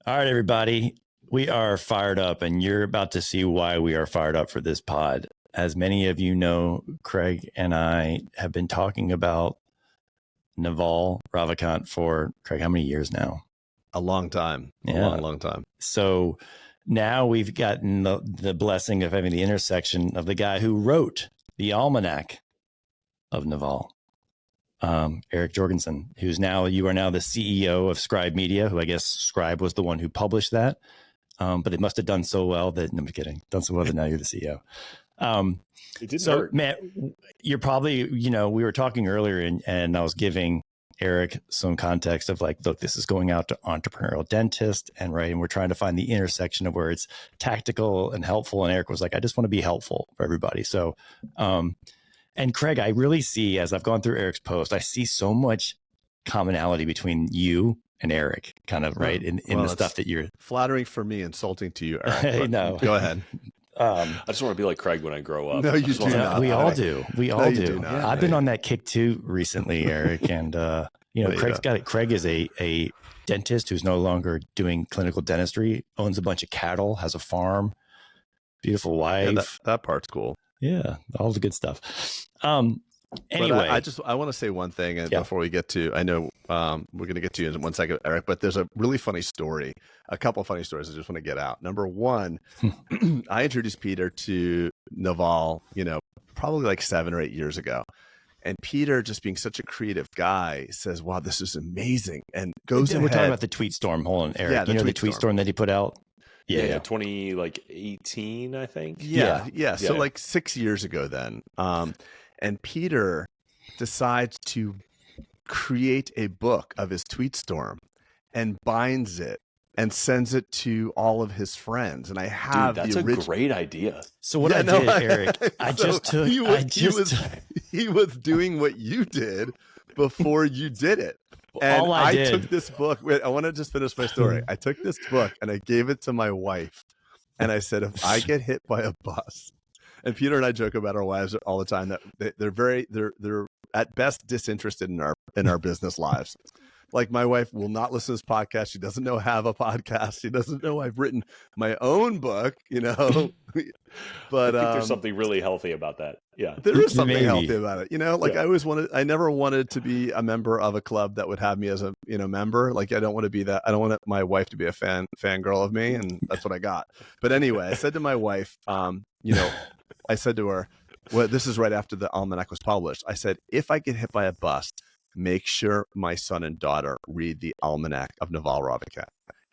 All right, everybody. We are fired up, and you're about to see why we are fired up for this pod. As many of you know, Craig and I have been talking about Naval Ravikant for, Craig, how many years now? A long time. Long time. So now we've gotten the blessing of having the intersection of the guy who wrote the Almanack of Naval. Eric Jorgenson, you are now the CEO of Scribe Media, who I guess Scribe was the one who published that. But they must have done so well that, no, I'm kidding, done so well that now you're the CEO. It didn't hurt. Matt, you're probably, we were talking earlier and I was giving Eric some context of like, look, this is going out to entrepreneurial dentists and we're trying to find the intersection of where it's tactical and helpful. And Eric was like, I just want to be helpful for everybody. So, and Craig, I really see, as I've gone through Eric's post, I see so much commonality between you and Eric, kind of, right? In the stuff that you're... Flattering for me, insulting to you, Eric. No. Go ahead. I just want to be like Craig when I grow up. No, you do not. We all do. We all do. Not, I've been on that kick too recently, Eric. And, Craig's got it. Craig is a dentist who's no longer doing clinical dentistry, owns a bunch of cattle, has a farm, beautiful wife. Yeah, that part's cool. Yeah, all the good stuff. Anyway, I want to say one thing before we get to, I know we're going to get to you in 1 second, Eric, but there's a really funny story, a couple of funny stories I just want to get out. Number one, I introduced Peter to Naval, probably like 7 or 8 years ago. And Peter, just being such a creative guy, says, wow, this is amazing. And goes ahead. We're talking about the tweet storm. Hold on, Eric. Yeah, the tweet storm that he put out? Yeah, 2018, I think. Yeah. So like 6 years ago then. And Peter decides to create a book of his tweet storm and binds it and sends it to all of his friends. And I have that's a great idea. So what I did, Eric, I just took... He was doing what you did before you did it. And I took this book. Wait, I want to just finish my story. I took this book and I gave it to my wife. And I said, if I get hit by a bus, and Peter and I joke about our wives all the time that they're at best disinterested in our business lives. Like, my wife will not listen to this podcast. She doesn't know I have a podcast. She doesn't know I've written my own book, But I think there's something really healthy about that. Yeah, there is something healthy about it. I never wanted to be a member of a club that would have me as a member. Like, I don't want to be that. I don't want my wife to be a fangirl of me, and that's what I got. But anyway, I said to my wife, I said to her, well, this is right after the Almanack was published. I said, if I get hit by a bus, make sure my son and daughter read the Almanack of Naval Ravikant.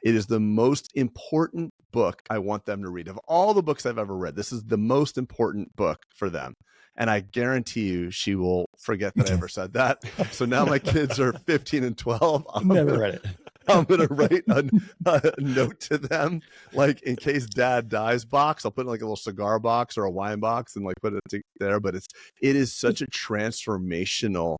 It is the most important book I want them to read. Of all the books I've ever read, this is the most important book for them. And I guarantee you she will forget that I ever said that. So now my kids are 15 and 12. Never read it. I'm going to write a note to them, like, in case dad dies box. I'll put in like a little cigar box or a wine box and like put it there. But it is such a transformational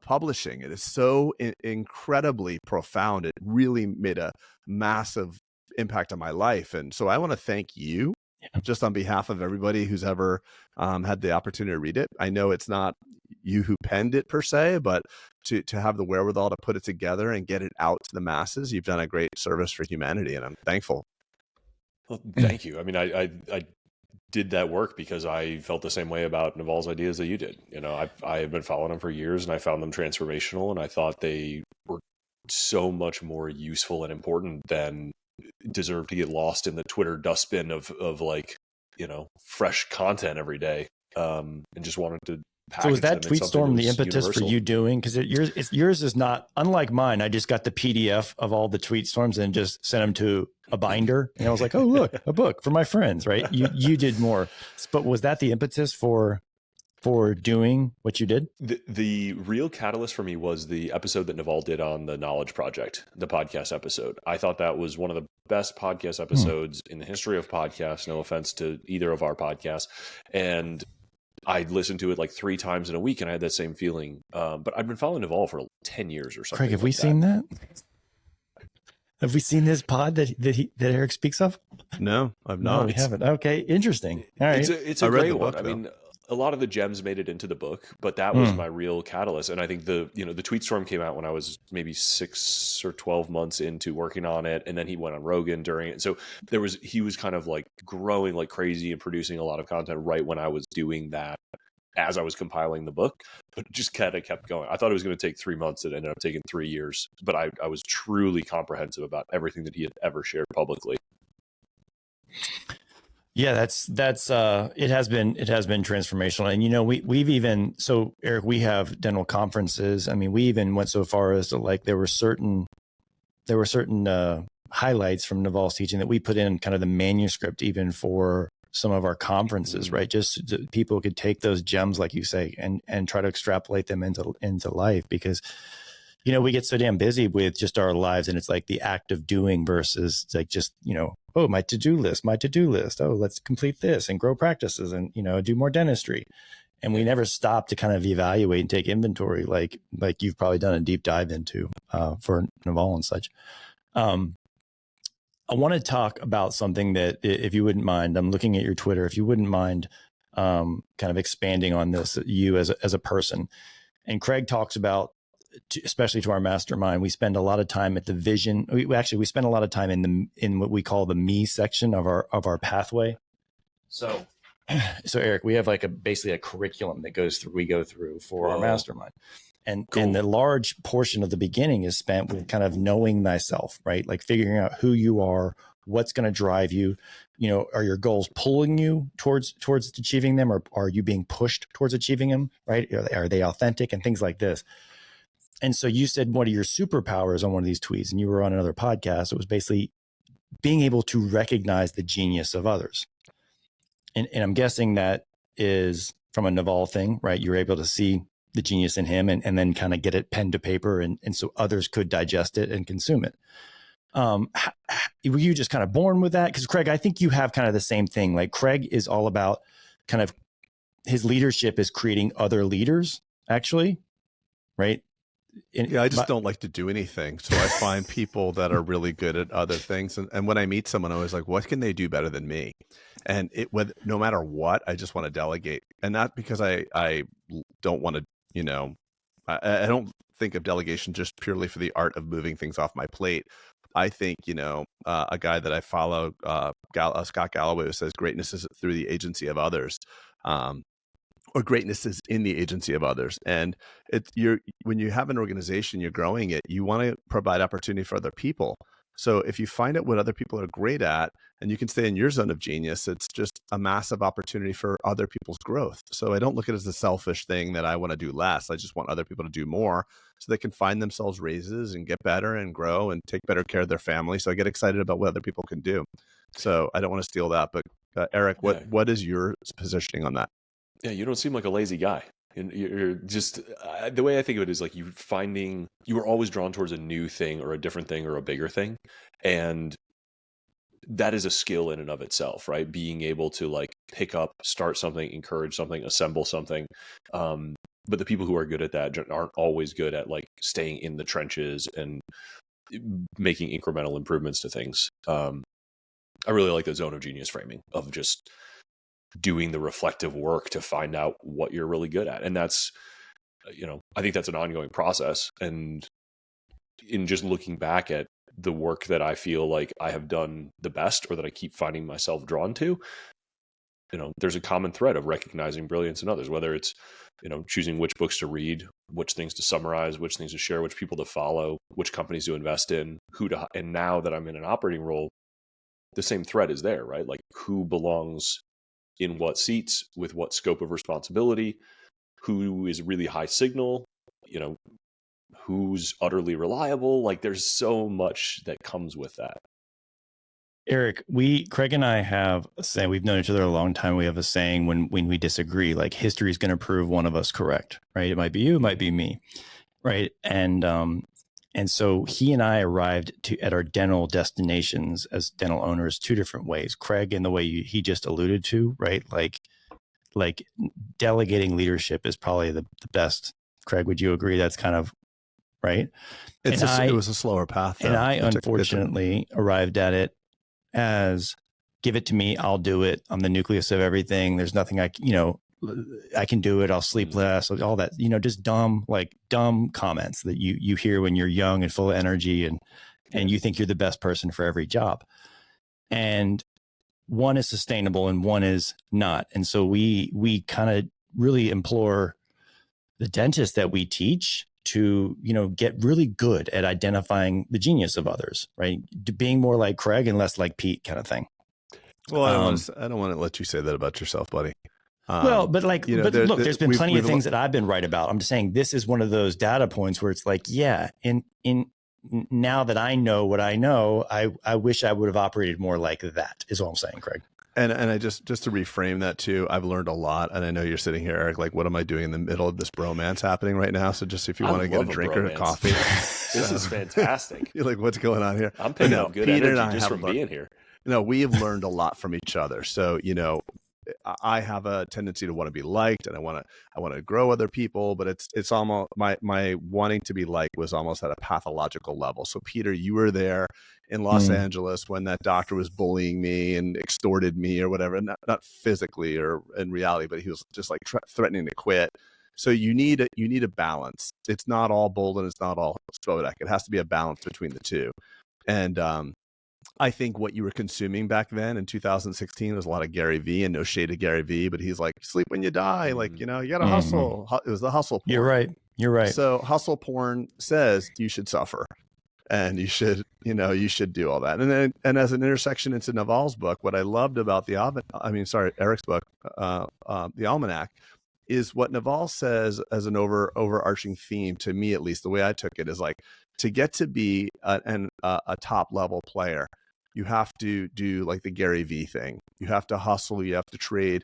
publishing. It is so incredibly profound. It really made a massive impact on my life. And so I want to thank you just on behalf of everybody who's ever had the opportunity to read it. I know it's not you who penned it per se, but to have the wherewithal to put it together and get it out to the masses, you've done a great service for humanity, and I'm thankful. Well, thank you. I mean, I did that work because I felt the same way about Naval's ideas that you did. I have been following them for years, and I found them transformational, and I thought they were so much more useful and important than deserve to get lost in the Twitter dustbin of like, fresh content every day. And just wanted to package. So was that tweet storm the impetus universal for you doing? Because yours is not unlike mine. I just got the PDF of all the tweet storms and just sent them to a binder. And I was like, oh, look, a book for my friends, right? You did more. But was that the impetus for doing what you did? The real catalyst for me was the episode that Naval did on the Knowledge Project, the podcast episode. I thought that was one of the best podcast episodes in the history of podcasts. No offense to either of our podcasts. And I listened to it like 3 times in a week, and I had that same feeling. But I've been following Naval for 10 years or something. Craig, have we seen that? Have we seen this pod that Eric speaks of? No, I've not. No, we haven't. Okay, interesting. All right. It's a great one. I mean, a lot of the gems made it into the book, but that was my real catalyst. And I think the tweet storm came out when I was maybe 6 or 12 months into working on it. And then he went on Rogan during it. So he was kind of like growing like crazy and producing a lot of content right when I was doing that as I was compiling the book, but it just kind of kept going. I thought it was going to take 3 months. It ended up taking 3 years, but I was truly comprehensive about everything that he had ever shared publicly. Yeah, that's it has been transformational. And we've even, so Eric, we have dental conferences. I mean, we even went so far as to like there were certain highlights from Naval's teaching that we put in kind of the manuscript even for some of our conferences, right? Just so people could take those gems, like you say, and try to extrapolate them into life, because we get so damn busy with just our lives, and it's like the act of doing versus like just, oh, my to-do list. Oh, let's complete this and grow practices and, do more dentistry. And we never stop to kind of evaluate and take inventory like you've probably done a deep dive into for Naval and such. I want to talk about something that, if you wouldn't mind, I'm looking at your Twitter, if you wouldn't mind kind of expanding on this, you as a person. And Craig talks about, especially to our mastermind, we spend a lot of time at the vision. We spend a lot of time in what we call the me section of our pathway. So Eric, we have like basically a curriculum that we go through for our mastermind. And the large portion of the beginning is spent with kind of knowing thyself, right? Like figuring out who you are, what's going to drive you. Are your goals pulling you towards achieving them, or are you being pushed towards achieving them, right? Are they authentic, and things like this? And so you said one of your superpowers on one of these tweets, and you were on another podcast, it was basically being able to recognize the genius of others. And I'm guessing that is from a Naval thing, right? You're able to see the genius in him and then kind of get it pen to paper, and so others could digest it and consume it. Were you just kind of born with that? Because Craig, I think you have kind of the same thing. Like Craig is all about kind of his leadership is creating other leaders, actually, right? I just don't like to do anything. So I find people that are really good at other things. And when I meet someone, I was like, what can they do better than me? And no matter what, I just want to delegate. And not because I don't want to, I don't think of delegation just purely for the art of moving things off my plate. I think, a guy that I follow, Scott Galloway, who says greatness is through the agency of others. Or greatness is in the agency of others. And when you have an organization, you're growing it, you want to provide opportunity for other people. So if you find out what other people are great at and you can stay in your zone of genius, it's just a massive opportunity for other people's growth. So I don't look at it as a selfish thing that I want to do less. I just want other people to do more so they can find themselves raises and get better and grow and take better care of their family. So I get excited about what other people can do. So I don't want to steal that. But Eric, what is your positioning on that? Yeah, you don't seem like a lazy guy. And you're just, the way I think of it is like you were always drawn towards a new thing or a different thing or a bigger thing. And that is a skill in and of itself, right? Being able to like pick up, start something, encourage something, assemble something. But the people who are good at that aren't always good at like staying in the trenches and making incremental improvements to things. I really like the zone of genius framing of just doing the reflective work to find out what you're really good at. And that's, I think that's an ongoing process. And in just looking back at the work that I feel like I have done the best or that I keep finding myself drawn to, there's a common thread of recognizing brilliance in others, whether it's, choosing which books to read, which things to summarize, which things to share, which people to follow, which companies to invest in, and now that I'm in an operating role, the same thread is there, right? Like who belongs in what seats with what scope of responsibility, who is really high signal, who's utterly reliable. Like there's so much that comes with that. Eric, Craig and I have a saying, we've known each other a long time. We have a saying when we disagree, like history is going to prove one of us correct, right? It might be you, it might be me. Right. And so he and I arrived at our dental destinations as dental owners 2 different ways. Craig, in the way he just alluded to, right? Like delegating leadership is probably the best. Craig, would you agree? That's kind of right. It was a slower path. And I unfortunately arrived at it as give it to me, I'll do it. I'm the nucleus of everything. There's nothing I can do it. I'll sleep less. All that, just dumb comments that you hear when you're young and full of energy and you think you're the best person for every job. And one is sustainable and one is not. And so we kind of really implore the dentists that we teach to, get really good at identifying the genius of others, right? To being more like Craig and less like Pete kind of thing. Well, I don't want to let you say that about yourself, buddy. But look, there's been plenty of things that I've been right about. I'm just saying this is one of those data points where it's like, yeah, in now that I know what I know, I wish I would have operated more like that is all I'm saying, Craig. And I just to reframe that too, I've learned a lot. And I know you're sitting here, Eric, like, what am I doing in the middle of this bromance happening right now? So just if you want to get a drink or a coffee. This is fantastic. You're like, what's going on here? I'm picking up good energy just from being here. We have learned a lot from each other. So, I have a tendency to want to be liked, and I want to grow other people, but it's almost my wanting to be liked was almost at a pathological level. So Peter, you were there in Los Angeles when that doctor was bullying me and extorted me or whatever, not physically or in reality, but he was just like threatening to quit. So you need a balance. It's not all Boulden, it's not all Spodak. It has to be a balance between the two. And I think what you were consuming back then in 2016 was a lot of Gary Vee, and no shade to Gary Vee, but he's like, sleep when you die. Like, you got to hustle. It was the hustle porn. You're right. So hustle porn says you should suffer and you should do all that. And as an intersection into Naval's book, what I loved about Eric's book, the Almanack, is what Naval says as an overarching theme, to me, at least the way I took it, is like, to get to be a top level player, you have to do like the Gary Vee thing. You have to hustle, you have to trade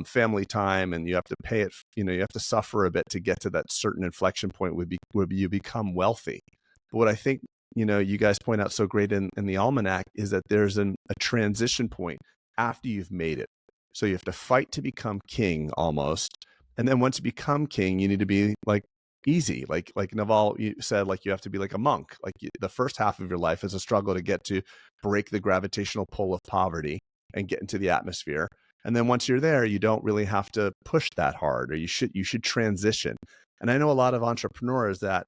family time, and you have to pay it. You have to suffer a bit to get to that certain inflection point where you become wealthy. But what I think, you guys point out so great in the Almanack is that there's a transition point after you've made it. So you have to fight to become king almost. And then once you become king, you need to be like easy. Like Naval, you said, like, you have to be like a monk. Like the first half of your life is a struggle to break the gravitational pull of poverty and get into the atmosphere. And then once you're there, you don't really have to push that hard, or you should transition. And I know a lot of entrepreneurs that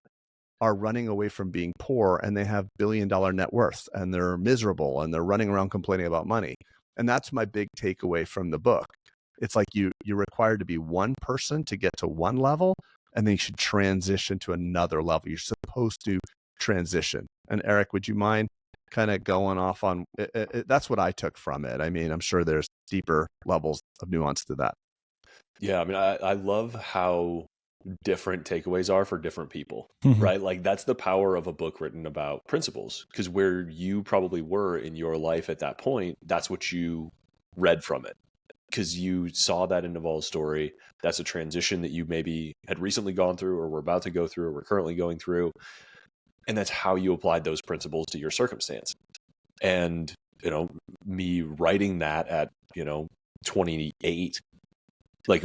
are running away from being poor, and they have billion-dollar net worths, and they're miserable, and they're running around complaining about money. And that's my big takeaway from the book. It's like you're required to be one person to get to one level, and then you should transition to another level. You're supposed to transition. And Eric, would you mind kind of going off on that's what I took from it? I mean, I'm sure there's deeper levels of nuance to that. Yeah, I mean, I love how different takeaways are for different people, right? Like, that's the power of a book written about principles, because where you probably were in your life at that point, that's what you read from it, because you saw that in Naval's story. That's a transition that you maybe had recently gone through, or were about to go through, or were currently going through. And that's how you applied those principles to your circumstance. And, me writing that at, 28, like,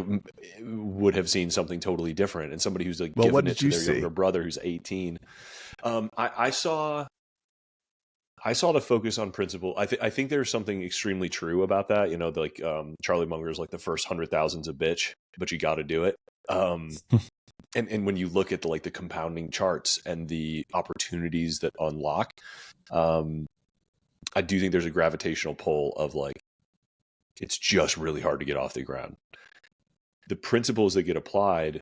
would have seen something totally different. And somebody who's like giving it to their younger brother who's 18. I saw the focus on principle. I think there's something extremely true about that. Like Charlie Munger's like, the first 100,000's a bitch, but you got to do it. And when you look at the compounding charts and the opportunities that unlock, I do think there's a gravitational pull of like, it's just really hard to get off the ground. The principles that get applied,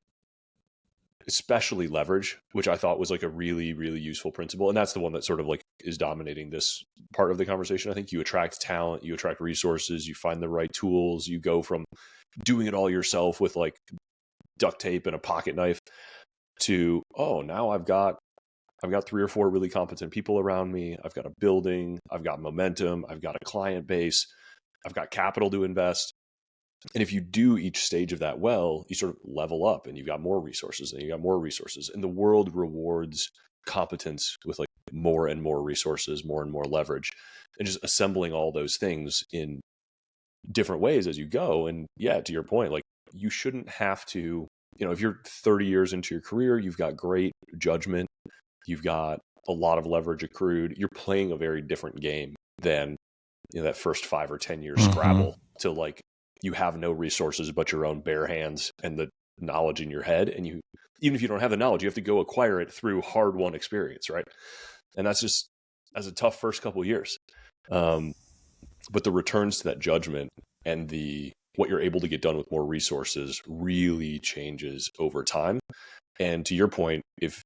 especially leverage, which I thought was like a really, really useful principle. And that's the one that sort of like is dominating this part of the conversation. I think you attract talent, you attract resources, you find the right tools, you go from doing it all yourself with like duct tape and a pocket knife to, oh, now I've got 3 or 4 really competent people around me. I've got a building, I've got momentum, I've got a client base, I've got capital to invest. And if you do each stage of that well, you sort of level up, and you've got more resources, and you got more resources. And the world rewards competence with like more and more resources, more and more leverage, and just assembling all those things in different ways as you go. And yeah, to your point, like, you shouldn't have to, if you're 30 years into your career, you've got great judgment, you've got a lot of leverage accrued, you're playing a very different game than, that first 5 or 10 year Scrabble to like you have no resources but your own bare hands and the knowledge in your head. And even if you don't have the knowledge, you have to go acquire it through hard-won experience, right? And that's a tough first couple of years. But the returns to that judgment and what you're able to get done with more resources really changes over time. And to your point, if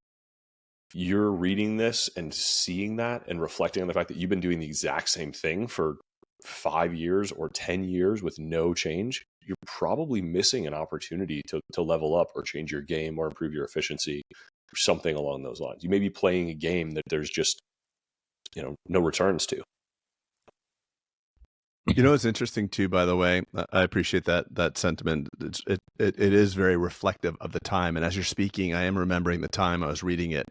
you're reading this and seeing that and reflecting on the fact that you've been doing the exact same thing for 5 years or 10 years with no change, you're probably missing an opportunity to level up or change your game or improve your efficiency or something along those lines. You may be playing a game that there's just, no returns to. It's interesting too, by the way, I appreciate that sentiment. It is very reflective of the time. And as you're speaking, I am remembering the time I was reading it.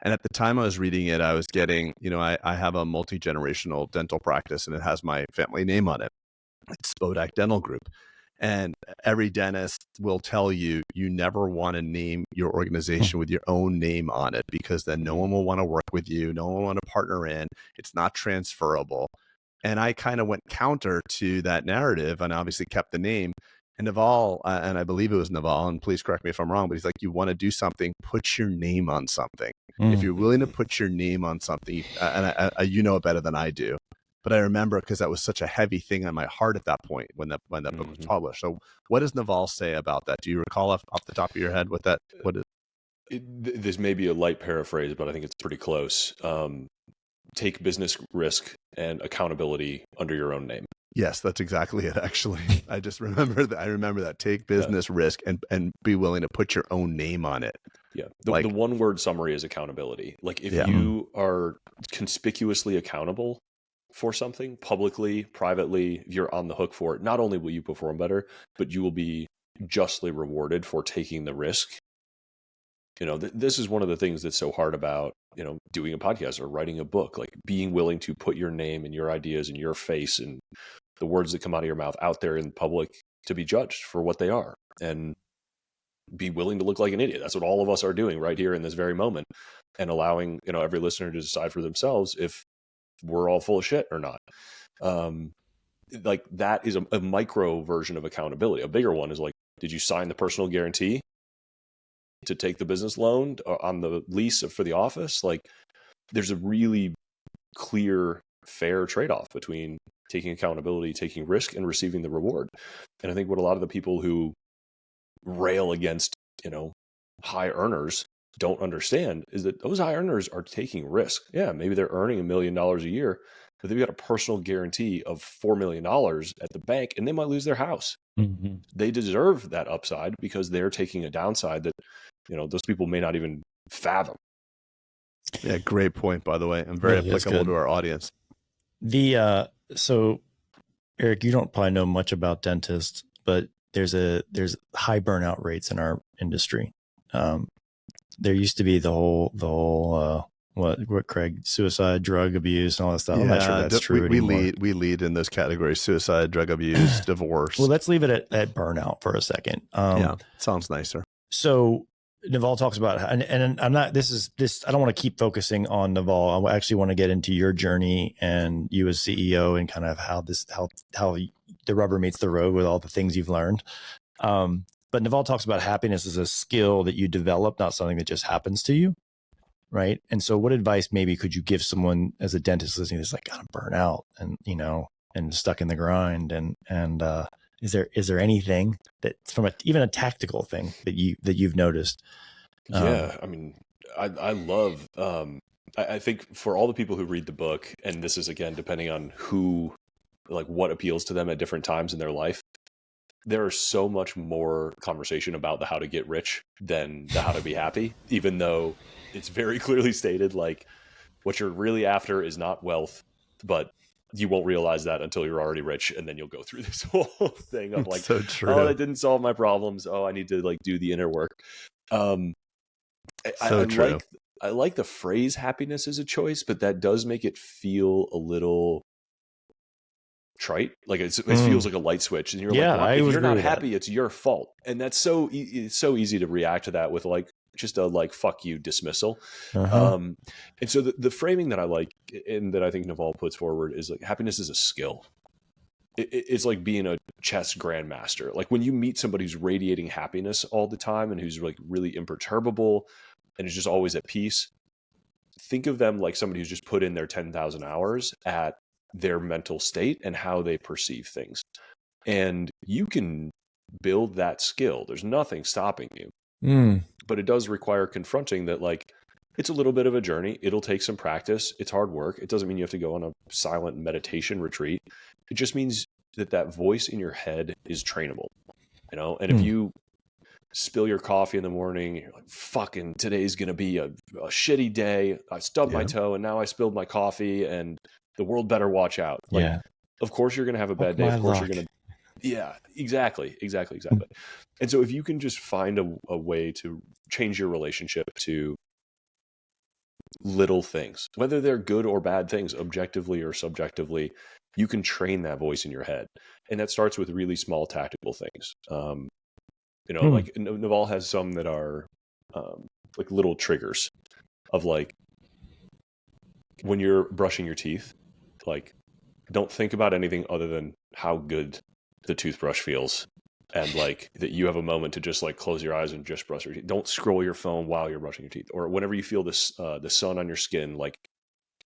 And at the time I was reading it, I was getting, I have a multi-generational dental practice and it has my family name on it. It's Spodak Dental Group. And every dentist will tell you, you never want to name your organization with your own name on it, because then no one will want to work with you. No one will want to partner in. It's not transferable. And I kind of went counter to that narrative and obviously kept the name. And Naval, and I believe it was Naval, and please correct me if I'm wrong, but he's like, you want to do something, put your name on something. If you're willing to put your name on something, and you know it better than I do, but I remember because that was such a heavy thing on my heart at that point when that book was published. So what does Naval say about that? Do you recall off the top of your head what is? This may be a light paraphrase, but I think it's pretty close. Take business risk and accountability under your own name. Yes, that's exactly it. Actually, I just remember that. I remember that. Take business risk and be willing to put your own name on it. Yeah. The one word summary is accountability. Like if you are conspicuously accountable for something publicly, privately, you're on the hook for it. Not only will you perform better, but you will be justly rewarded for taking the risk. This is one of the things that's so hard about, doing a podcast or writing a book, like being willing to put your name and your ideas and your face and the words that come out of your mouth out there in public to be judged for what they are, and be willing to look like an idiot. That's what all of us are doing right here in this very moment, and allowing, every listener to decide for themselves if we're all full of shit or not. Like that is a micro version of accountability. A bigger one is like, did you sign the personal guarantee to take the business loan on the lease for the office? Like there's a really clear, fair trade-off between taking accountability, taking risk, and receiving the reward. And I think what a lot of the people who rail against, high earners don't understand is that those high earners are taking risk. Yeah, maybe they're earning $1 million a year, but they've got a personal guarantee of $4 million at the bank, and they might lose their house. They deserve that upside because they're taking a downside that, those people may not even fathom. Yeah, great point, by the way. I'm very applicable to our audience. So Eric, you don't probably know much about dentists, but there's high burnout rates in our industry. There used to be the whole what Craig, suicide, drug abuse, and all that stuff. I'm not sure that's true anymore. We lead in those categories: suicide, drug abuse, divorce. Well, let's leave it at burnout for a second. Sounds nicer. So Naval talks about, and I'm not, I don't want to keep focusing on Naval. I actually want to get into your journey and you as CEO and kind of how the rubber meets the road with all the things you've learned. But Naval talks about happiness as a skill that you develop, not something that just happens to you. Right. And so what advice maybe could you give someone as a dentist listening that's like, God, I'm burnt out and, and stuck in the grind and is there anything that from even a tactical thing that you've noticed? Yeah. I mean, I love, I think for all the people who read the book, and this is again, depending on what appeals to them at different times in their life, there is so much more conversation about the how to get rich than the how to be happy, even though it's very clearly stated, like what you're really after is not wealth, but you won't realize that until you're already rich. And then you'll go through this whole thing of like, so true. Oh, that didn't solve my problems. Oh, I need to do the inner work. True. I like the phrase happiness is a choice, but that does make it feel a little trite. Like it feels like a light switch. And you're if you're not happy, it's your fault. And that's it's so easy to react to that with just a fuck you dismissal. And so the framing that I like and that I think Naval puts forward is happiness is a skill. it's like being a chess grandmaster. Like when you meet somebody who's radiating happiness all the time and who's like really imperturbable and is just always at peace, think of them like somebody who's just put in their 10,000 hours at their mental state and how they perceive things. And you can build that skill. There's nothing stopping you. But it does require confronting that, like, it's a little bit of a journey. It'll take some practice. It's hard work. It doesn't mean you have to go on a silent meditation retreat. It just means that that voice in your head is trainable, you know? And if you spill your coffee in the morning, you're like, fucking, today's going to be a shitty day. I stubbed my toe and now I spilled my coffee and the world better watch out. Like, of course you're going to have a bad day. Of course you're going to, exactly. And so if you can just find a way to change your relationship to little things, whether they're good or bad things, objectively or subjectively, you can train that voice in your head. And that starts with really small tactical things. You know, like Naval has some that are like little triggers of, like, when you're brushing your teeth, like, don't think about anything other than how good the toothbrush feels. And like that you have a moment to just like close your eyes and just brush your teeth. Don't scroll your phone while you're brushing your teeth. Or whenever you feel this, the sun on your skin, like,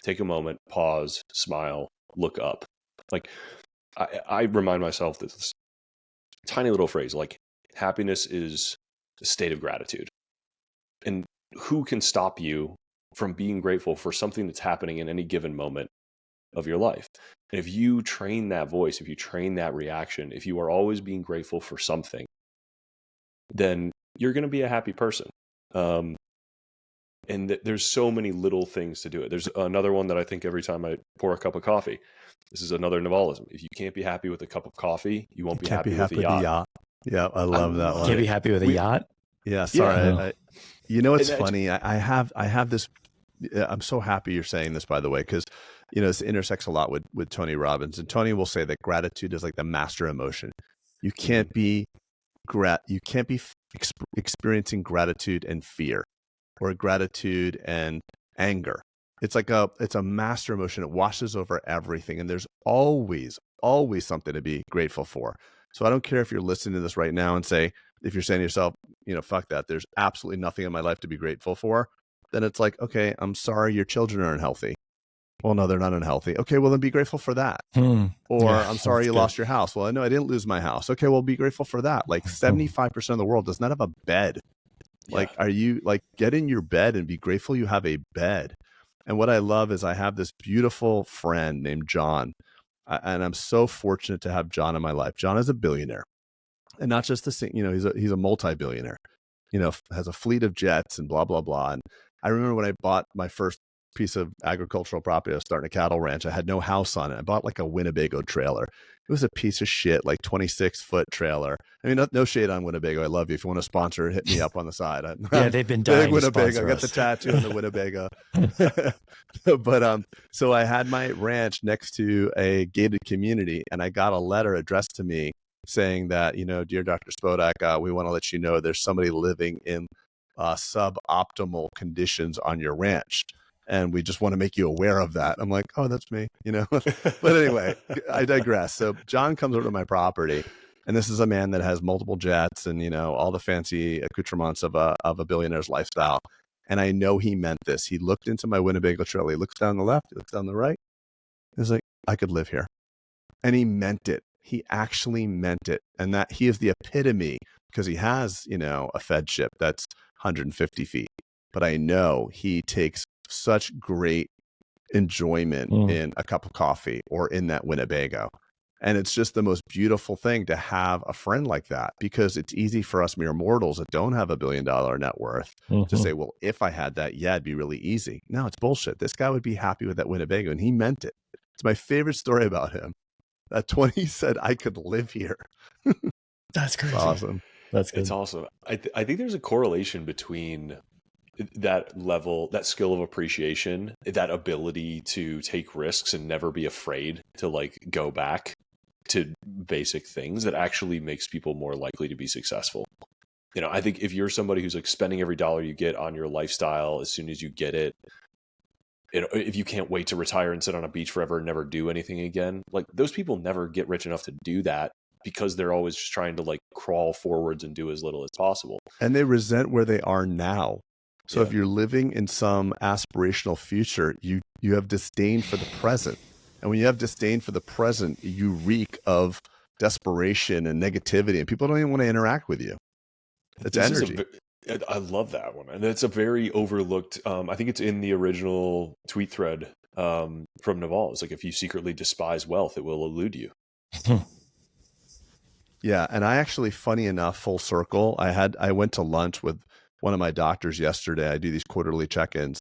take a moment, pause, smile, look up. Like, I remind myself this tiny little phrase, like, happiness is a state of gratitude. And who can stop you from being grateful for something that's happening in any given moment of your life? And if you train that voice, if you train that reaction, if you are always being grateful for something, then you're going to be a happy person. And there's so many little things to do it. There's another one that I think every time I pour a cup of coffee, this is another Navalism. If you can't be happy with a cup of coffee, you won't be happy with a yacht. Yeah, I love that one. Can't be happy with a yacht? Yeah, sorry. You know, it's funny. I have this. I'm so happy you're saying this, by the way, because, you know, this intersects a lot with Tony Robbins. And Tony will say that gratitude is like the master emotion. You can't be experiencing gratitude and fear, or gratitude and anger. It's like it's a master emotion. It washes over everything. And there's always something to be grateful for. So I don't care if you're listening to this right now and if you're saying to yourself, you know, fuck that, there's absolutely nothing in my life to be grateful for, then it's like, okay, I'm sorry your children are unhealthy. Well, no, they're not unhealthy. Okay, well then be grateful for that. Or I'm sorry you lost your house. Well, no, I didn't lose my house. Okay, well be grateful for that. Like 75% of the world does not have a bed. Like, are you like, get in your bed and be grateful you have a bed. And what I love is I have this beautiful friend named John. And I'm so fortunate to have John in my life. John is a billionaire, and not just you know, he's a multi-billionaire, you know, has a fleet of jets and blah, blah, blah. And I remember when I bought my first piece of agricultural property, I was starting a cattle ranch. I had no house on it. I bought like a Winnebago trailer. It was a piece of shit, like 26-foot trailer. I mean, no shade on Winnebago. I love you. If you want to sponsor, hit me up on the side. Yeah, they've been dying to sponsor I got the tattoo on the Winnebago. But so I had my ranch next to a gated community, and I got a letter addressed to me saying that, you know, dear Dr. Spodak, we want to let you know there's somebody living in suboptimal conditions on your ranch. And we just want to make you aware of that. I'm like, oh, that's me, you know. But anyway, I digress. So John comes over to my property, and this is a man that has multiple jets and, you know, all the fancy accoutrements of a billionaire's lifestyle. And I know he meant this. He looked into my Winnebago trailer. He looks down the left, he looks down the right. He's like, I could live here. And he meant it. He actually meant it. And that he is the epitome, because he has, you know, a Fed ship that's 150 feet. But I know he takes such great enjoyment in a cup of coffee or in that Winnebago. And it's just the most beautiful thing to have a friend like that, because it's easy for us mere mortals that don't have $1 billion net worth to say, well, if I had that, yeah, it'd be really easy. No, it's bullshit. This guy would be happy with that Winnebago, and he meant it. It's my favorite story about him. That 20 said, I could live here. That's crazy. It's awesome. That's good. It's awesome. I think there's a correlation between that level, that skill of appreciation, that ability to take risks and never be afraid to like go back to basic things, that actually makes people more likely to be successful. You know, I think if you're somebody who's like spending every dollar you get on your lifestyle as soon as you get it, if you can't wait to retire and sit on a beach forever and never do anything again, like those people never get rich enough to do that because they're always just trying to like crawl forwards and do as little as possible. And they resent where they are now. So if you're living in some aspirational future, you have disdain for the present. And when you have disdain for the present, you reek of desperation and negativity, and people don't even want to interact with you. It's energy. I love that one. And it's a very overlooked, I think it's in the original tweet thread from Naval. It's like, if you secretly despise wealth, it will elude you. Yeah. And I actually, funny enough, full circle, I went to lunch with one of my doctors yesterday. I do these quarterly check-ins,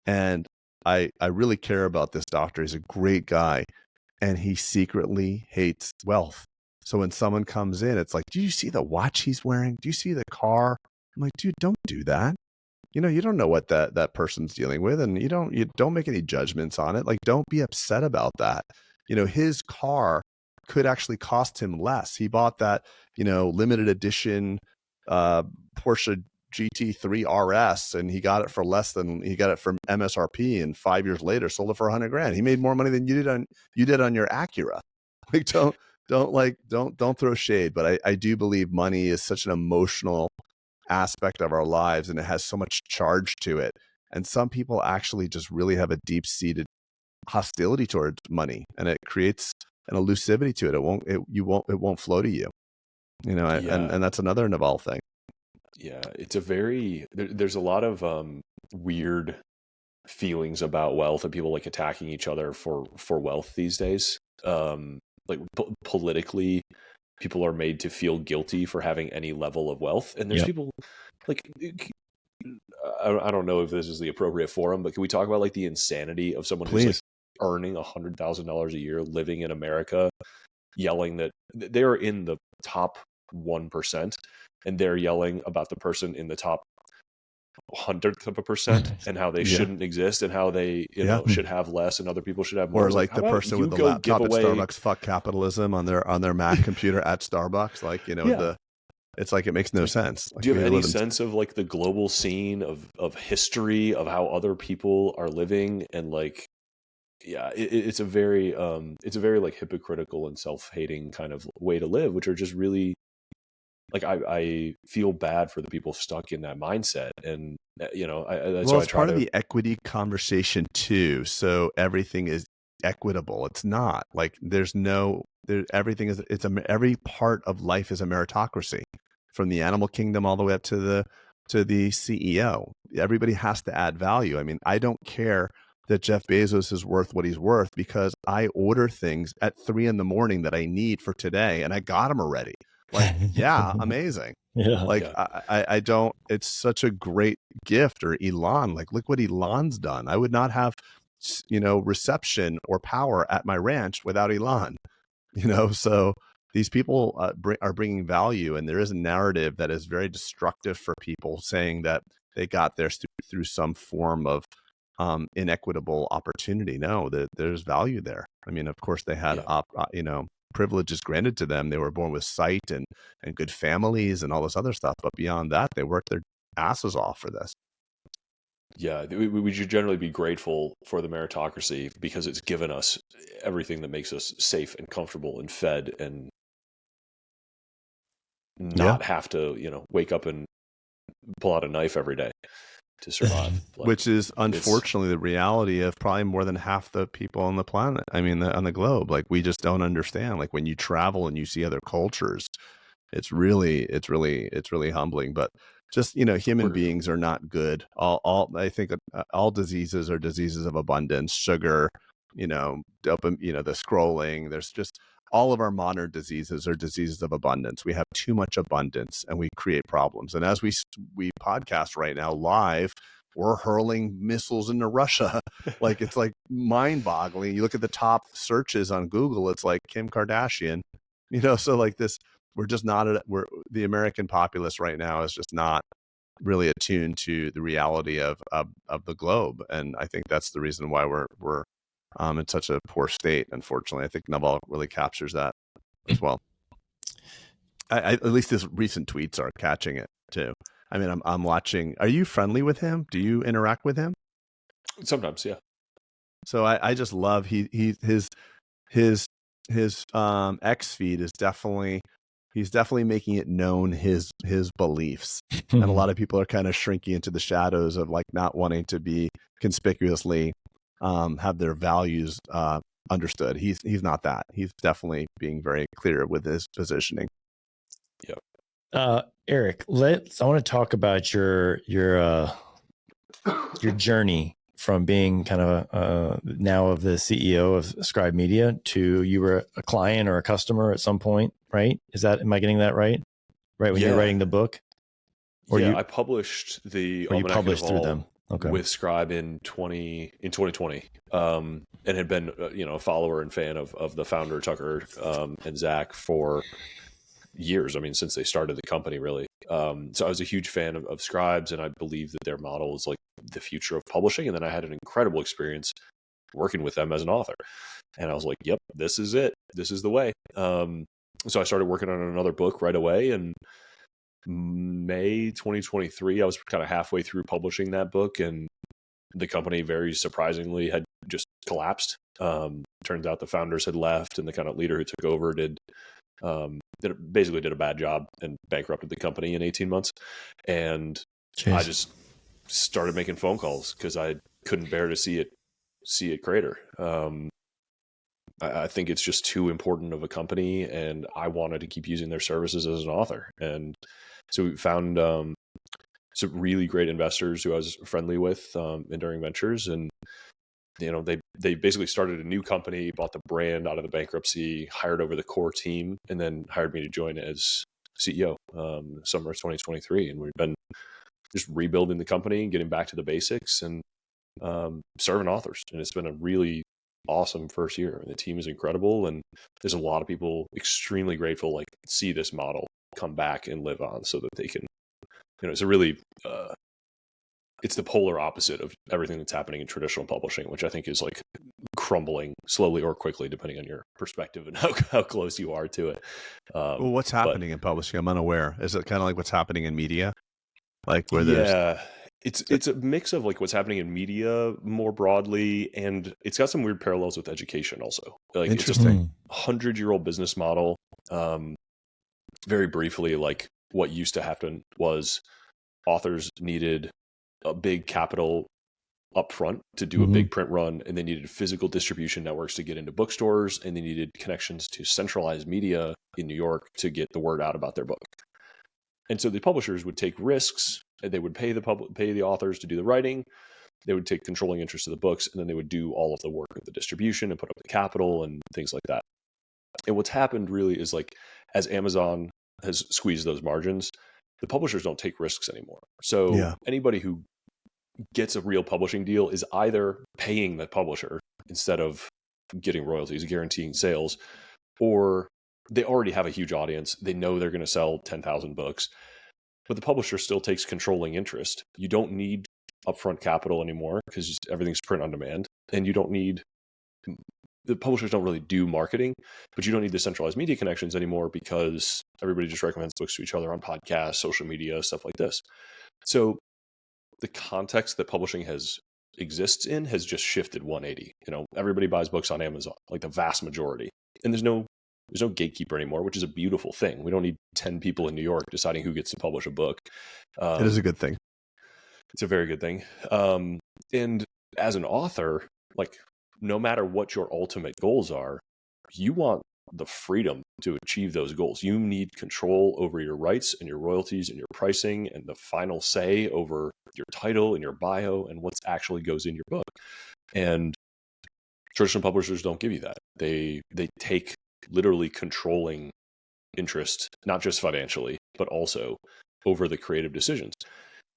and I really care about this doctor. He's a great guy, and he secretly hates wealth. So when someone comes in, it's like, do you see the watch he's wearing? Do you see the car? I'm like, dude, don't do that. You don't know what that person's dealing with, and you don't make any judgments on it. Like, don't be upset about that. His car could actually cost him less. He bought that, limited edition Porsche GT3 RS, and he got it for less than he got it from MSRP, and 5 years later sold it for $100,000. He made more money than you did on your Acura. Like, don't throw shade, but I do believe money is such an emotional aspect of our lives, and it has so much charge to it. And some people actually just really have a deep-seated hostility towards money, and it creates an elusivity to it. It won't flow to you. And that's another Naval thing. Yeah, it's there's a lot of weird feelings about wealth, and people like attacking each other for wealth these days. Like politically, people are made to feel guilty for having any level of wealth. And there's people like, I don't know if this is the appropriate forum, but can we talk about like the insanity of someone who's like earning $100,000 a year, living in America, yelling that they're in the top 1%, and they're yelling about the person in the top 100% and how they shouldn't exist, and how they should have less and other people should have more. Or like the person with the laptop at Starbucks, fuck capitalism, on their Mac computer at Starbucks. Like, it's like, it makes no sense. Like, do you have any sense of like the global scene of history of how other people are living? And like, it's a very like hypocritical and self-hating kind of way to live, which are just really, like, I feel bad for the people stuck in that mindset. And it's part of the equity conversation too. So everything is equitable. It's not like everything is, every part of life is a meritocracy, from the animal kingdom all the way up to the CEO. Everybody has to add value. I mean, I don't care that Jeff Bezos is worth what he's worth, because I order things at 3 a.m. that I need for today, and I got them already. Like, yeah, amazing. Yeah. Like, I don't, it's such a great gift. Or Elon, like, look what Elon's done. I would not have, reception or power at my ranch without Elon, so these people are bringing value, and there is a narrative that is very destructive for people, saying that they got there through some form of inequitable opportunity. No, there's value there. I mean, of course they had, privileges granted to them. They were born with sight and good families and all this other stuff. But beyond that, they worked their asses off for this. Yeah, we should generally be grateful for the meritocracy, because it's given us everything that makes us safe and comfortable and fed, and not have to, wake up and pull out a knife every day to survive. Like, which is unfortunately the reality of probably more than half the people on the planet. I mean, on the globe. Like, we just don't understand. Like, when you travel and you see other cultures, it's really humbling. But just, human beings are not good. I think all diseases are diseases of abundance. Sugar, dopamine, the scrolling. There's just, all of our modern diseases are diseases of abundance. We have too much abundance, and we create problems. And as we podcast right now live, we're hurling missiles into Russia. Like, it's like mind-boggling. You look at the top searches on Google, it's like Kim Kardashian, so like this, we're just not, the American populace right now is just not really attuned to the reality of the globe. And I think that's the reason why we're in such a poor state. Unfortunately, I think Naval really captures that as well. At least his recent tweets are catching it too. I mean, I'm watching. Are you friendly with him? Do you interact with him? Sometimes, yeah. So I just love his X feed is definitely, he's definitely making it known his beliefs. And a lot of people are kind of shrinking into the shadows of like not wanting to be conspicuously have their values understood. He's not that. He's definitely being very clear with his positioning. Eric, I want to talk about your journey from being kind of now of the CEO of Scribe Media to you were a client or a customer at some point, right? Am I getting that right? Right when you're writing the book? Or I published the Almanack of Naval through them. Okay. with Scribe in 2020, and had been a follower and fan of the founder Tucker and Zach for years. I mean, since they started the company, really. So I was a huge fan of Scribes, and I believe that their model is like the future of publishing. And then I had an incredible experience working with them as an author, and I was like, "Yep, this is it. This is the way." So I started working on another book right away, and May 2023, I was kind of halfway through publishing that book, and the company very surprisingly had just collapsed. Turns out the founders had left, and the kind of leader who took over basically did a bad job and bankrupted the company in 18 months. And I just started making phone calls because I couldn't bear to see it crater. I think it's just too important of a company, and I wanted to keep using their services as an author. And so we found some really great investors who I was friendly with, Enduring Ventures, and they basically started a new company, bought the brand out of the bankruptcy, hired over the core team, and then hired me to join as CEO summer of 2023. And we've been just rebuilding the company and getting back to the basics and serving authors. And it's been a really awesome first year. The team is incredible, and there's a lot of people extremely grateful, like see this model come back and live on, so that they can, it's a really it's the polar opposite of everything that's happening in traditional publishing, which I think is like crumbling slowly or quickly, depending on your perspective and how close you are to it. Well, what's happening in publishing? I'm unaware. Is it kind of like what's happening in media? Like where there's... It's a mix of like what's happening in media more broadly, and it's got some weird parallels with education also. Like, interesting. It's a 100-year-old business model. Very briefly, like what used to happen was authors needed a big capital upfront to do a big print run, and they needed physical distribution networks to get into bookstores, and they needed connections to centralized media in New York to get the word out about their book. And so the publishers would take risks, and they would pay the authors to do the writing. They would take controlling interest of the books, and then they would do all of the work of the distribution and put up the capital and things like that. And what's happened really is, like, as Amazon has squeezed those margins, the publishers don't take risks anymore. So anybody who gets a real publishing deal is either paying the publisher instead of getting royalties, guaranteeing sales, or they already have a huge audience. They know they're going to sell 10,000 books, but the publisher still takes controlling interest. You don't need upfront capital anymore because everything's print on demand, and the publishers don't really do marketing, but you don't need the centralized media connections anymore because everybody just recommends books to each other on podcasts, social media, stuff like this. So the context that publishing exists in has just shifted 180. Everybody buys books on Amazon, like the vast majority, and there's no gatekeeper anymore, which is a beautiful thing. We don't need 10 people in New York deciding who gets to publish a book. It is a good thing. It's a very good thing. And as an author, like, no matter what your ultimate goals are, you want the freedom to achieve those goals. You need control over your rights and your royalties and your pricing and the final say over your title and your bio and what actually goes in your book. And traditional publishers don't give you that. They take literally controlling interest, not just financially, but also over the creative decisions.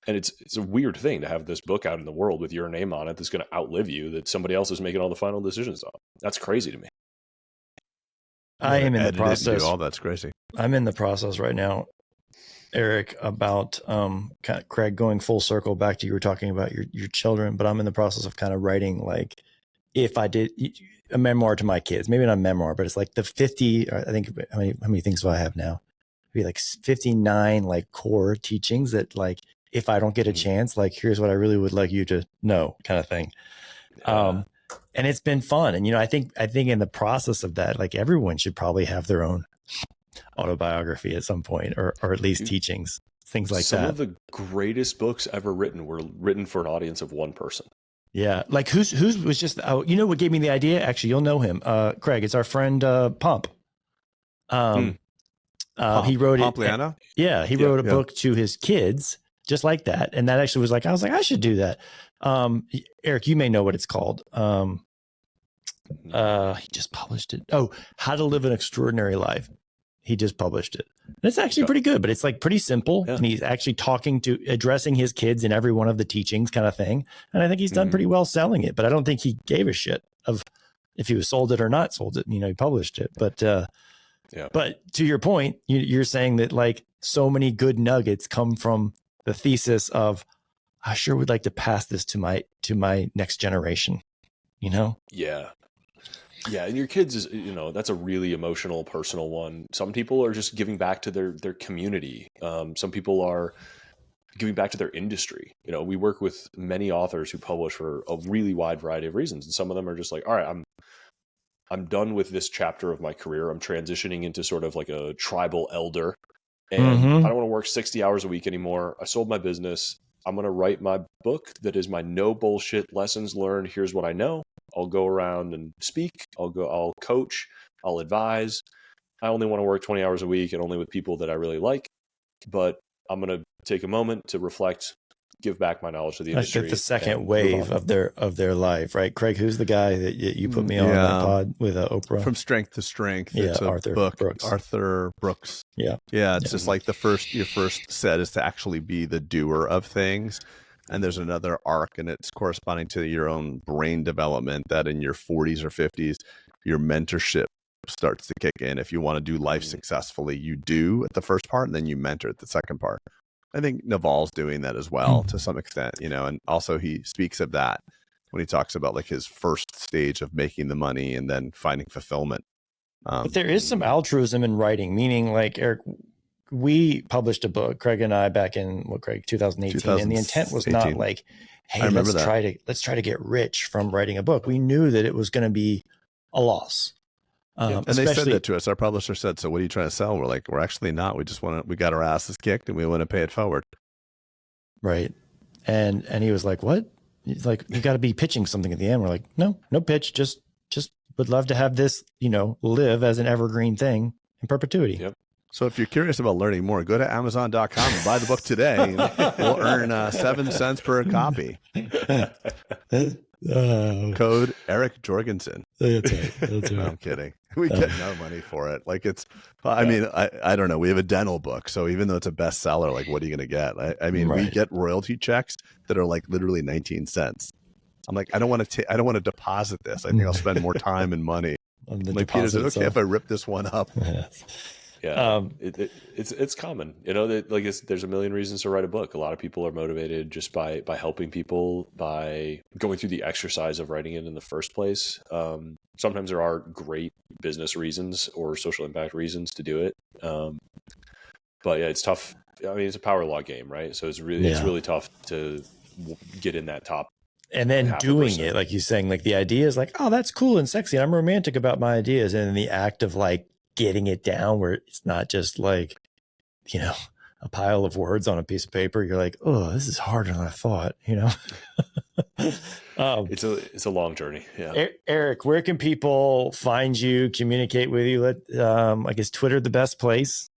And it's a weird thing to have this book out in the world with your name on it that's going to outlive you, that somebody else is making all the final decisions on. That's crazy to me. I am in the process. That's crazy. I'm in the process right now, Eric, about Craig, going full circle back to you were talking about your children, but I'm in the process of kind of writing, like, if I did a memoir to my kids, maybe not a memoir, but it's like the 50, I think, how many things do I have now? Maybe like 59 like core teachings that, like, if I don't get a chance, like, here's what I really would like you to know, kind of thing. and it's been fun. And, I think in the process of that, like everyone should probably have their own autobiography at some point, or at least teachings, things like that. Some of the greatest books ever written were written for an audience of one person. Yeah. Like who's was just, what gave me the idea? Actually, you'll know him. Craig, it's our friend, Pump. He wrote Pompliano? He wrote a book to his kids just like that. And that actually was like, I was like, I should do that. Eric, you may know what it's called. He just published it. Oh, How to Live an Extraordinary Life. He just published it. And it's actually pretty good, but it's like pretty simple. Yeah. And he's actually addressing his kids in every one of the teachings kind of thing. And I think he's done pretty well selling it, but I don't think he gave a shit of if he was sold it or not sold it. He published it, but but to your point, you're saying that like so many good nuggets come from the thesis of, I sure would like to pass this to my next generation, Yeah. Yeah. And your kids is, that's a really emotional, personal one. Some people are just giving back to their community. Some people are giving back to their industry. We work with many authors who publish for a really wide variety of reasons. And some of them are just like, all right, I'm done with this chapter of my career. I'm transitioning into sort of like a tribal elder, and I don't want to work 60 hours a week anymore. I sold my business. I'm going to write my book that is my no bullshit lessons learned. Here's what I know. I'll go around and speak. I'll coach. I'll advise. I only want to work 20 hours a week and only with people that I really like, but I'm going to take a moment to reflect, give back my knowledge to the industry. Like the second wave of their life, right? Craig, who's the guy that you put me on that pod with Oprah? From Strength to Strength. Yeah, it's a Arthur Brooks. Arthur Brooks. Yeah. Yeah. It's just like your first set is to actually be the doer of things. And there's another arc, and it's corresponding to your own brain development that in your 40s or 50s, your mentorship starts to kick in. If you want to do life successfully, you do at the first part, and then you mentor at the second part. I think Naval's doing that as well to some extent, and also he speaks of that when he talks about like his first stage of making the money and then finding fulfillment. But there is some altruism in writing, meaning like Eric, we published a book, Craig and I, back in 2018, and the intent was not like, hey, let's try to get rich from writing a book. We knew that it was going to be a loss. And they said that to us. Our publisher said, so what are you trying to sell? We're like, we're actually not. We just we got our asses kicked and we want to pay it forward. Right. And he was like, what? He's like, you got to be pitching something at the end. We're like, no pitch. Just would love to have this, live as an evergreen thing in perpetuity. Yep. So if you're curious about learning more, go to Amazon.com and buy the book today. And we'll earn 7 cents per copy. Code Eric Jorgenson. That's right. No, I'm kidding. We get no money for it. Like I mean, I don't know. We have a dental book. So even though it's a bestseller, like what are you going to get? I mean, we get royalty checks that are like literally 19 cents. I'm like, I don't want to deposit this. I think I'll spend more time and money. Like Peter said, okay, if I rip this one up. Yeah, it's common, there's a million reasons to write a book. A lot of people are motivated just by helping people, by going through the exercise of writing it in the first place. Sometimes there are great business reasons or social impact reasons to do it. But yeah, it's tough. I mean, it's a power law game, right? So it's really tough to get in that top. And then doing it, like you're saying, like the idea is like, oh, that's cool and sexy. I'm romantic about my ideas. And in the act of like getting it down where it's not just like, a pile of words on a piece of paper. You're like, oh, this is harder than I thought, It's a long journey. Yeah. Eric, where can people find you, communicate with you? I guess Twitter the best place.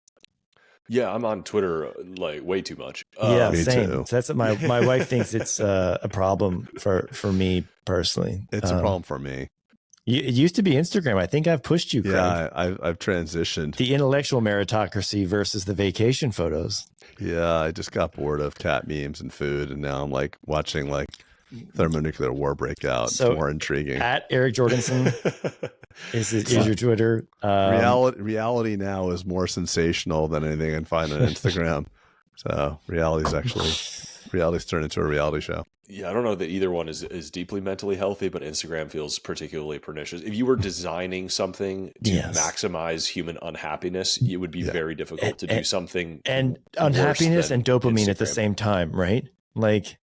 Yeah, I'm on Twitter like way too much. Yeah, same. So that's what my wife thinks it's a problem for me personally. It's a problem for me. It used to be Instagram. I think I've pushed you, Craig. Yeah, I've transitioned. The intellectual meritocracy versus the vacation photos. Yeah, I just got bored of cat memes and food, and now I'm like watching like thermonuclear war breakout. So it's more intriguing. At Eric Jorgenson is your Twitter. Reality now is more sensational than anything I can find on Instagram. So reality's turned into a reality show. Yeah, I don't know that either one is deeply mentally healthy, but Instagram feels particularly pernicious. If you were designing something to maximize human unhappiness, it would be very difficult to do something. And unhappiness and dopamine Instagram at the same time, right? Like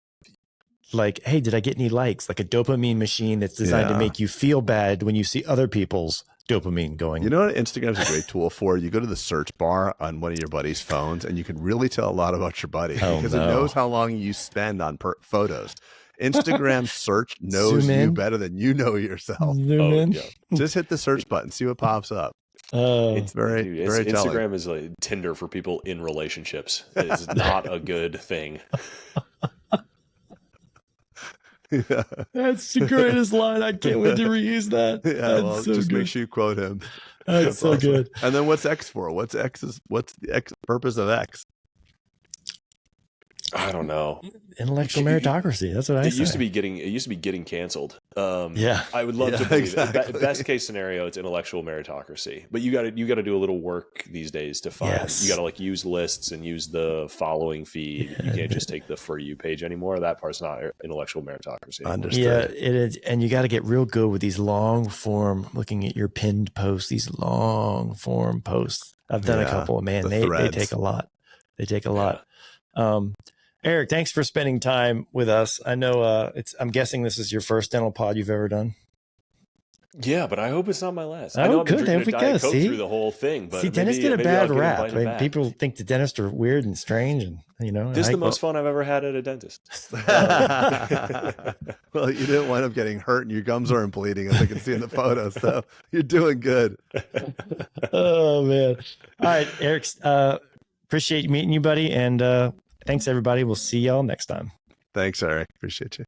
like, hey, did I get any likes? Like a dopamine machine that's designed to make you feel bad when you see other people's dopamine going. You know what Instagram's a great tool for? You go to the search bar on one of your buddy's phones and you can really tell a lot about your buddy because it knows how long you spend on photos. Instagram search knows you better than you know yourself. Just hit the search button, see what pops up. It's very telling. Instagram is like Tinder for people in relationships. It's not a good thing. Yeah. That's the greatest line. I can't wait to reuse that. Yeah, well, so just make sure you quote him. That's so awesome. Good. And then what's X for? What's the X purpose of X? I don't know. Intellectual meritocracy. That's what I say. It used to be getting canceled. Yeah. I would love to believe exactly. Best case scenario, it's intellectual meritocracy. But you got to do a little work these days to find. Yes. You got to like use lists and use the following feed. You can't just take the For You page anymore. That part's not intellectual meritocracy anymore. Understood. Yeah, it is. And you got to get real good with these long form, looking at your pinned posts, these long form posts. I've done a couple. Man, they take a lot. They take a lot. Eric, thanks for spending time with us. I know I'm guessing this is your first dental pod you've ever done. Yeah, but I hope it's not my last. Oh, I know good. I've been drinking a Diet Coke through the whole thing, but dentists get a bad rap. I mean, people think the dentists are weird and strange, and this is the most fun I've ever had at a dentist. Well, you didn't wind up getting hurt, and your gums aren't bleeding, as I can see in the photo. So you're doing good. Oh man! All right, Eric. Appreciate meeting you, buddy, and thanks everybody. We'll see y'all next time. Thanks, Eric. Appreciate you.